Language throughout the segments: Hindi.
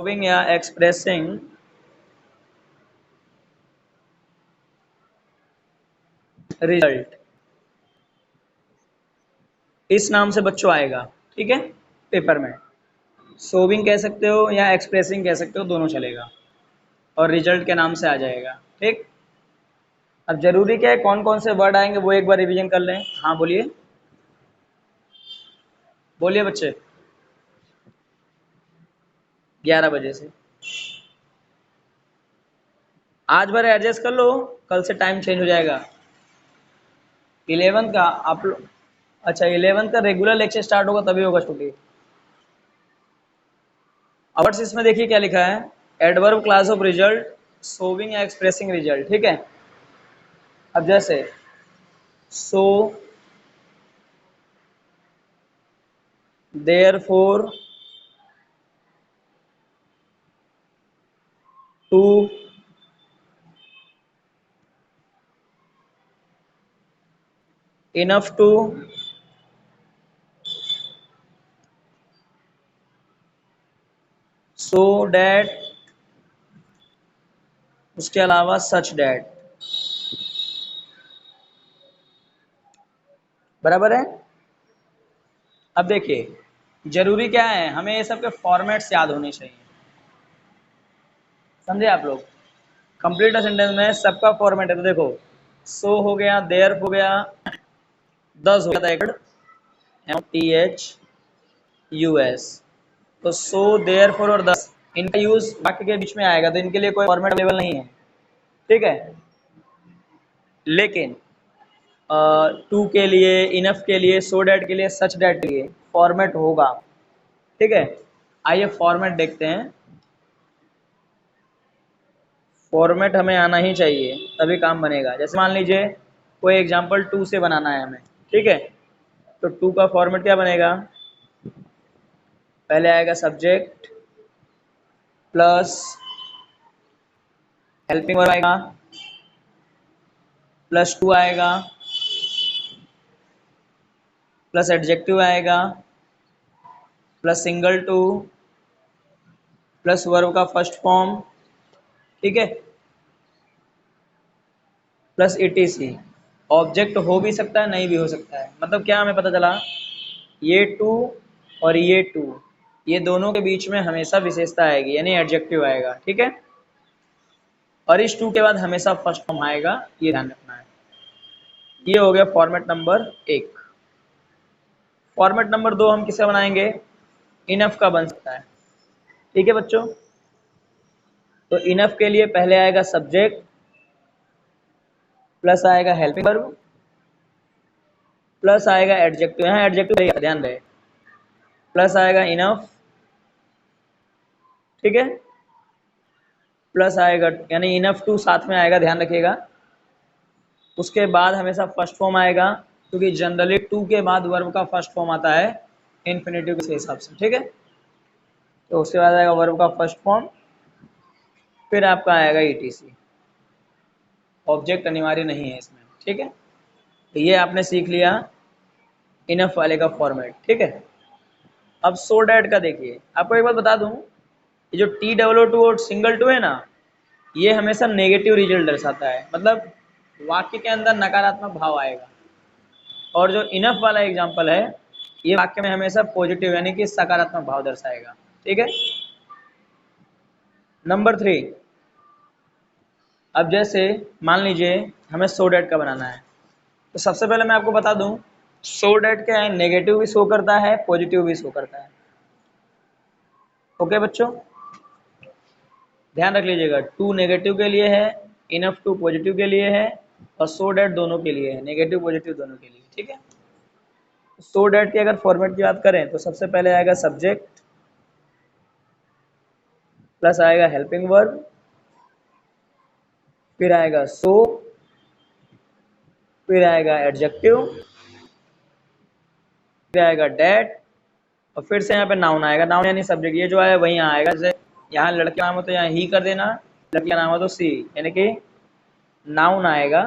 शोविंग या एक्सप्रेसिंग रिजल्ट, इस नाम से बच्चों आएगा, ठीक है, पेपर में। शोविंग कह सकते हो या एक्सप्रेसिंग कह सकते हो, दोनों चलेगा, और रिजल्ट के नाम से आ जाएगा, ठीक। अब जरूरी क्या है, कौन कौन से वर्ड आएंगे वो एक बार रिवीजन कर लें। हाँ बोलिए, बोलिए बच्चे। 11 बजे से आज भर एडजस्ट कर लो, कल से टाइम चेंज हो जाएगा। 11 का आप लोग, अच्छा 11 का रेगुलर लेक्चर स्टार्ट होगा तभी होगा छुट्टी। अब इसमें देखिए क्या लिखा है, adverb class of result, showing या एक्सप्रेसिंग रिजल्ट, ठीक है। अब जैसे so, therefore, too, enough to, so that, उसके अलावा सच डैट, बराबर है। अब देखिए जरूरी क्या है, हमें ये सब के फॉर्मेट्स याद होने चाहिए, समझे आप लोग। कंप्लीट सेंटेंस में सबका फॉर्मेट है, तो देखो सो हो गया, देयर हो गया, दस हो गया, THUS, तो सो देयर फोर और दस, इनका यूज वाक्य के बीच में आएगा, तो इनके लिए कोई फॉर्मेट अवेलेबल नहीं है, ठीक है। लेकिन टू के लिए, इनफ के लिए, सो डैट के लिए, सच डैट के लिए फॉर्मेट होगा, ठीक है। आइए फॉर्मेट देखते हैं, फॉर्मेट हमें आना ही चाहिए तभी काम बनेगा। जैसे मान लीजिए कोई एग्जांपल टू से बनाना है हमें, ठीक है, तो टू का फॉर्मेट क्या बनेगा, पहले आएगा सब्जेक्ट प्लस हेल्पिंग वर्ब आएगा, प्लस टू आएगा, प्लस एडजेक्टिव आएगा, plus single two, plus verb का फर्स्ट फॉर्म, ठीक है, प्लस ETC। ऑब्जेक्ट हो भी सकता है, नहीं भी हो सकता है, मतलब क्या हमें पता चला, ये टू और ये टू, ये दोनों के बीच में हमेशा विशेषता आएगी, यानी एडजेक्टिव आएगा, ठीक है। और इस टू के बाद हमेशा फर्स्ट फॉर्म आएगा, ये ध्यान रखना है। ये हो गया फॉर्मेट नंबर 1। फॉर्मेट नंबर 2 हम किसका बनाएंगे, इनफ का बन सकता है, ठीक है बच्चों। तो इनफ के लिए पहले आएगा सब्जेक्ट, प्लस आएगा हेल्पिंग वर्ब, प्लस आएगा एडजेक्टिव, यहाँ एडजेक्टिव ध्यान रहे, प्लस आएगा इनफ, ठीक है, प्लस आएगा, यानी इनफ टू साथ में आएगा, ध्यान रखिएगा। उसके बाद हमेशा फर्स्ट फॉर्म आएगा, क्योंकि जनरली टू के बाद वर्ब का फर्स्ट फॉर्म आता है इन्फिनेटिव के हिसाब से, ठीक है। तो उसके बाद आएगा वर्ब का फर्स्ट फॉर्म, फिर आपका आएगा ETC। ऑब्जेक्ट अनिवार्य नहीं है इसमें, ठीक है। तो ये आपने सीख लिया इनफ वाले का फॉर्मेट, ठीक है। अब सो डैट का देखिए, आपको एक बात बता दूं, ये जो TOO और सिंगल टू है ना, ये हमेशा नेगेटिव रिजल्ट दर्शाता है, मतलब वाक्य के अंदर नकारात्मक भाव आएगा। और जो इनफ वाला एग्जाम्पल है, ये वाक्य में हमेशा पॉजिटिव यानी कि सकारात्मक भाव दर्शाएगा, ठीक है। नंबर 3, अब जैसे मान लीजिए हमें सो डैट का बनाना है, तो सबसे पहले मैं आपको बता दूं, सो डैट क्या है, नेगेटिव भी शो करता है, पॉजिटिव भी शो करता है, ओके बच्चों, ध्यान रख लीजिएगा। टू नेगेटिव के लिए है, इनफ टू पॉजिटिव के लिए है, और सो डैट दोनों के लिए है, नेगेटिव पॉजिटिव दोनों के लिए, ठीक है। सो डैट की अगर फॉर्मेट की बात करें तो सबसे पहले आएगा सब्जेक्ट, प्लस आएगा हेल्पिंग वर्ब, फिर आएगा सो, फिर आएगा एडजेक्टिव, फिर आएगा डैट, और फिर से यहाँ पे नाउन आएगा, नाउन यानी सब्जेक्ट, ये जो है वही यहाँ आएगा। जैसे यहाँ लड़के का नाम हो तो यहाँ ही कर देना, लड़की का नाम हो तो सी, यानी कि नाउन आएगा,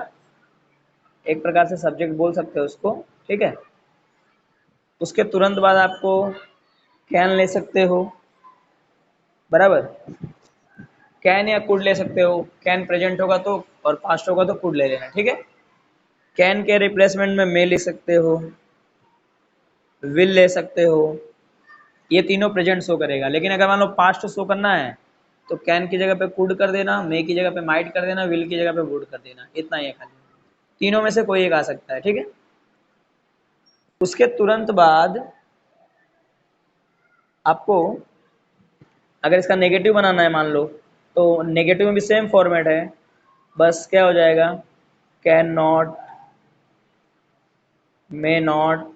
एक प्रकार से सब्जेक्ट बोल सकते हो उसको, ठीक है। उसके तुरंत बाद आपको कैन ले सकते हो, बराबर। कैन या कुड ले सकते हो, कैन प्रेजेंट होगा तो और पास्ट होगा तो कुड ले लेना, ठीक है। कैन के रिप्लेसमेंट में मे लिख सकते हो, विल ले सकते हो, ये तीनों प्रेजेंट शो करेगा। लेकिन अगर मान लो पास्ट शो करना है तो कैन की जगह पे कुड कर देना, मे की जगह पे माइट कर देना, विल की जगह पे वुड कर देना, इतना ही है खाली। तीनों में से कोई एक आ सकता है, ठीक है। उसके तुरंत बाद आपको अगर इसका नेगेटिव बनाना है मान लो, तो नेगेटिव में भी सेम फॉर्मेट है, बस क्या हो जाएगा, कैन नॉट, मे नॉट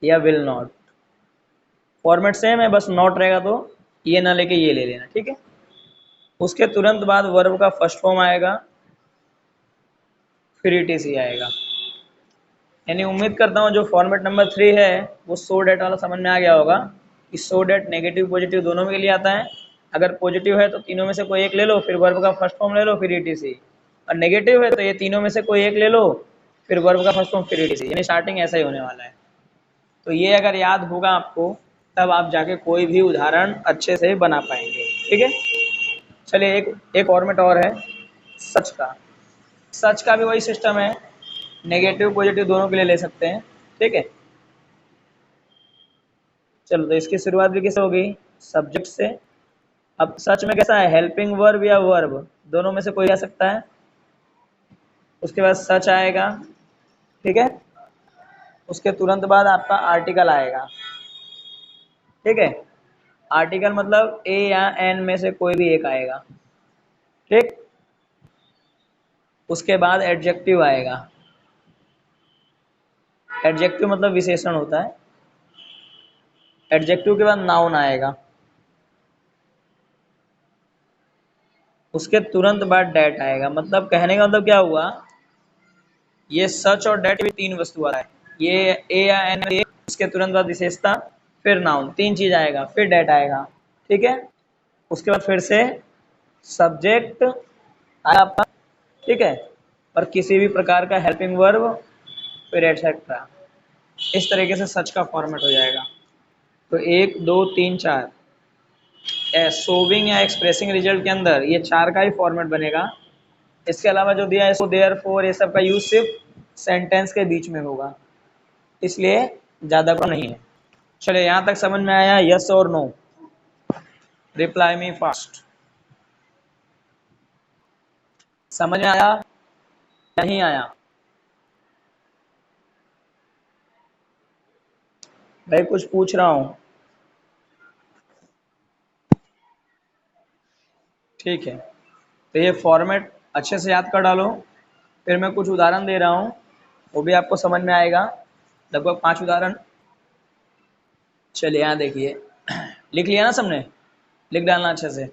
या विल नॉट। फॉर्मेट सेम है, बस नॉट रहेगा तो ये ना लेके ये ले लेना, ठीक है। उसके तुरंत बाद वर्ब का फर्स्ट फॉर्म आएगा, फिर ईटीसी आएगा। यानी उम्मीद करता हूँ जो फॉर्मेट नंबर 3 है वो सो डेट वाला समझ में आ गया होगा कि सो डेट नेगेटिव पॉजिटिव दोनों के लिए आता है। अगर पॉजिटिव है तो तीनों में से कोई एक ले लो, फिर वर्ब का फर्स्ट फॉर्म ले लो, फिर ईटीसी। और नेगेटिव है तो ये तीनों में से कोई एक ले लो, फिर वर्ब का फर्स्ट फॉर्म, फिर ईटीसी। यानी स्टार्टिंग ऐसा ही होने वाला है। तो ये अगर याद होगा आपको तब आप जाके कोई भी उदाहरण अच्छे से बना पाएंगे, ठीक है। चलिए एक फॉर्मेट और है सच का। सच का भी वही सिस्टम है, नेगेटिव पॉजिटिव दोनों के लिए ले सकते हैं, ठीक है। चलो तो इसकी शुरुआत भी किससे होगी, सब्जेक्ट से। अब सच में कैसा है, हेल्पिंग वर्ब या वर्ब दोनों में से कोई आ सकता है। उसके बाद सच आएगा, ठीक है। उसके तुरंत बाद आपका आर्टिकल आएगा, ठीक है। आर्टिकल मतलब ए या एन में से कोई भी एक आएगा, ठीक। उसके बाद एडजेक्टिव आएगा। एडजेक्टिव मतलब विशेषण होता है। एडजेक्टिव के बाद नाउन आएगा। उसके तुरंत बाद डेट आएगा। मतलब कहने का मतलब क्या हुआ, ये सच और डेट भी तीन वस्तु आ रहा है। ये ए या एन, उसके तुरंत बाद विशेषता, फिर नाउन, तीन चीज आएगा, फिर डेट आएगा, ठीक है। उसके बाद फिर से सब्जेक्ट आया आपका, ठीक है, और किसी भी प्रकार का हेल्पिंग वर्ब, फिर एटसेट्रा। इस तरीके से सच का फॉर्मेट हो जाएगा। तो 1 2 3 4 सोविंग या एक्सप्रेसिंग रिजल्ट के अंदर ये चार का ही फॉर्मेट बनेगा। इसके अलावा जो दिया है सो देयर फोर, ये सब का यूज सिर्फ सेंटेंस के बीच में होगा, इसलिए ज़्यादा को नहीं है। चलिए यहाँ तक समझ में आया, यस और नो, रिप्लाई मी फास्ट। समझ में आया, नहीं आया? भाई कुछ पूछ रहा हूँ, ठीक है। तो ये फॉर्मेट अच्छे से याद कर डालो। फिर मैं कुछ उदाहरण दे रहा हूँ, वो भी आपको समझ में आएगा, लगभग 5 उदाहरण। चलिए यहाँ देखिए, लिख लिया ना सबने, लिख डालना अच्छे से।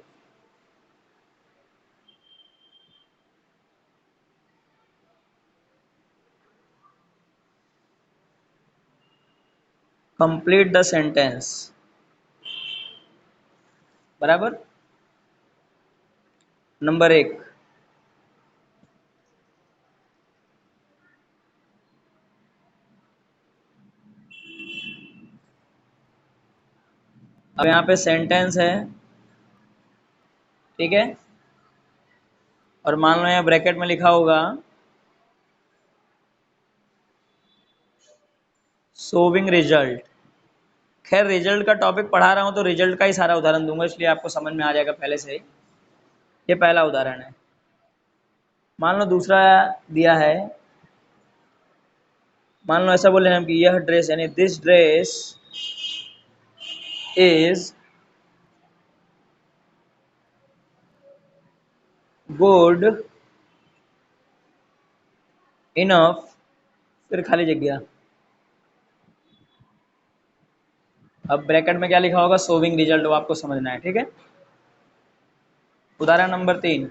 कंप्लीट द सेंटेंस, बराबर। नंबर 1, अब यहाँ पे सेंटेंस है, ठीक है। और मान लो यहाँ ब्रैकेट में लिखा होगा सोविंग रिजल्ट। खैर रिजल्ट का टॉपिक पढ़ा रहा हूँ तो रिजल्ट का ही सारा उदाहरण दूंगा, इसलिए आपको समझ में आ जाएगा पहले से ही। ये पहला उदाहरण है। मान लो दूसरा दिया है, मान लो ऐसा बोले हम कि यह ड्रेस, यानी this dress is good enough, फिर खाली जगह। अब ब्रैकेट में क्या लिखा होगा, सोविंग रिजल्ट, वो आपको समझना है, ठीक है। उदाहरण नंबर 3,